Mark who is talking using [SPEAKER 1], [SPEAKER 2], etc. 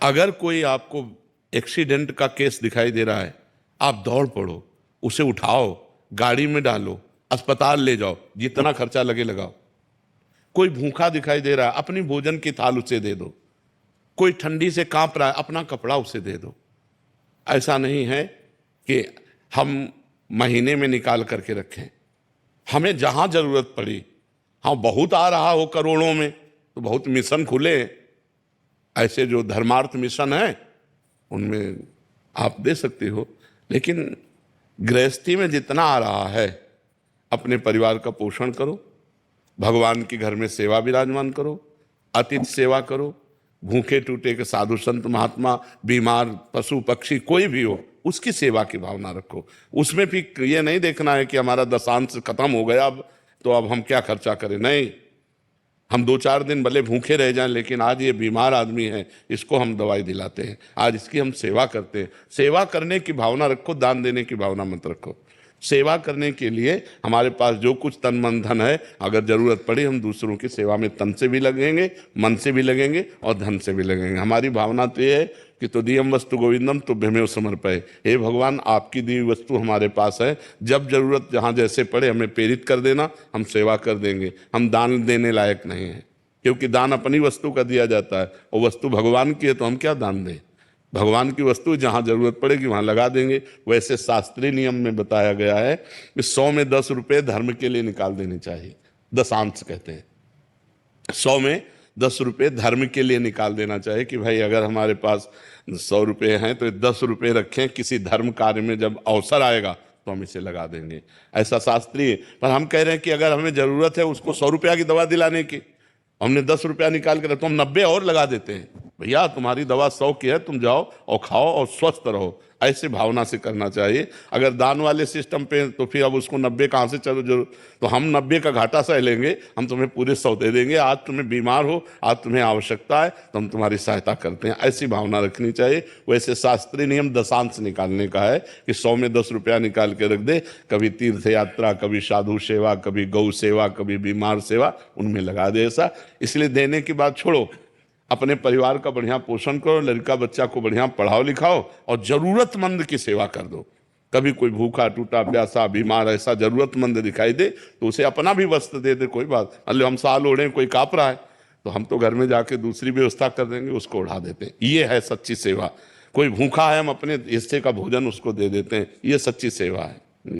[SPEAKER 1] अगर कोई आपको एक्सीडेंट का केस दिखाई दे रहा है, आप दौड़ पड़ो, उसे उठाओ, गाड़ी में डालो, अस्पताल ले जाओ, जितना खर्चा लगे लगाओ। कोई भूखा दिखाई दे रहा है, अपनी भोजन की थाल उसे दे दो। कोई ठंडी से कांप रहा है, अपना कपड़ा उसे दे दो। ऐसा नहीं है कि हम महीने में निकाल करके रखें। हमें जहां जरूरत पड़ी, हाँ बहुत आ रहा हो करोड़ों में तो बहुत मिशन खुले, ऐसे जो धर्मार्थ मिशन है उनमें आप दे सकते हो। लेकिन गृहस्थी में जितना आ रहा है, अपने परिवार का पोषण करो, भगवान के घर में सेवा विराजमान करो, अतिथि सेवा करो, भूखे टूटे के साधु संत महात्मा, बीमार पशु पक्षी कोई भी हो, उसकी सेवा की भावना रखो। उसमें भी ये नहीं देखना है कि हमारा दशांश खत्म हो गया अब तो अब हम क्या खर्चा करें। नहीं, हम 2-4 दिन भले भूखे रह जाएं, लेकिन आज ये बीमार आदमी है, इसको हम दवाई दिलाते हैं, आज इसकी हम सेवा करते हैं। सेवा करने की भावना रखो, दान देने की भावना मत रखो। सेवा करने के लिए हमारे पास जो कुछ तन मन धन है, अगर जरूरत पड़ी हम दूसरों की सेवा में तन से भी लगेंगे, मन से भी लगेंगे और धन से भी लगेंगे। हमारी भावना तो ये है कि तुदीयम वस्तु गोविंदम तुभ्यमेव समर्पये। हे भगवान, आपकी दी हुई वस्तु हमारे पास है, जब जरूरत जहाँ जैसे पड़े हमें प्रेरित कर देना, हम सेवा कर देंगे। हम दान देने लायक नहीं हैं, क्योंकि दान अपनी वस्तु का दिया जाता है और वस्तु भगवान की है, तो हम क्या दान दें। भगवान की वस्तु जहाँ जरूरत पड़ेगी वहाँ लगा देंगे। वैसे शास्त्रीय नियम में बताया गया है कि 100 में 10 रुपये धर्म के लिए निकाल देने चाहिए। दशांश कहते हैं। 100 में 10 रुपये धर्म के लिए निकाल देना चाहिए कि भाई अगर हमारे पास 100 रुपये हैं तो 10 रुपये रखें, किसी धर्म कार्य में जब अवसर आएगा तो हम इसे लगा देंगे। ऐसा शास्त्रीय। पर हम कह रहे हैं कि अगर हमें जरूरत है उसको 100 रुपया की दवा दिलाने की, हमने 10 रुपया निकाल कर तो हम 90 और लगा देते हैं। भैया तुम्हारी दवा 100 की है, तुम जाओ और खाओ और स्वस्थ रहो। ऐसे भावना से करना चाहिए। अगर दान वाले सिस्टम पे तो फिर अब उसको 90 कहाँ से चलो जरूर, तो हम 90 का घाटा सह लेंगे, हम तुम्हें पूरे 100 दे देंगे। आज तुम्हें बीमार हो, आज तुम्हें आवश्यकता है तो हम तुम्हारी सहायता करते हैं। ऐसी भावना रखनी चाहिए। वैसे शास्त्रीय नियम दशांश निकालने का है कि 100 में 10 रुपया निकाल के रख दे। कभी तीर्थ यात्रा, कभी साधु सेवा, कभी गौ सेवा, कभी बीमार सेवा, उनमें लगा दे ऐसा। इसलिए देने की बात छोड़ो, अपने परिवार का बढ़िया पोषण करो, लड़का बच्चा को बढ़िया पढ़ाओ लिखाओ और जरूरतमंद की सेवा कर दो। कभी कोई भूखा टूटा प्यासा बीमार ऐसा जरूरतमंद दिखाई दे तो उसे अपना भी वस्त्र दे दे, कोई बात। मतलब हम साल ओढ़े, कोई काँप रहा है तो हम तो घर में जाके दूसरी व्यवस्था कर देंगे, उसको उड़ा देते हैं। ये है सच्ची सेवा। कोई भूखा है, हम अपने हिस्से का भोजन उसको दे देते हैं, ये सच्ची सेवा है।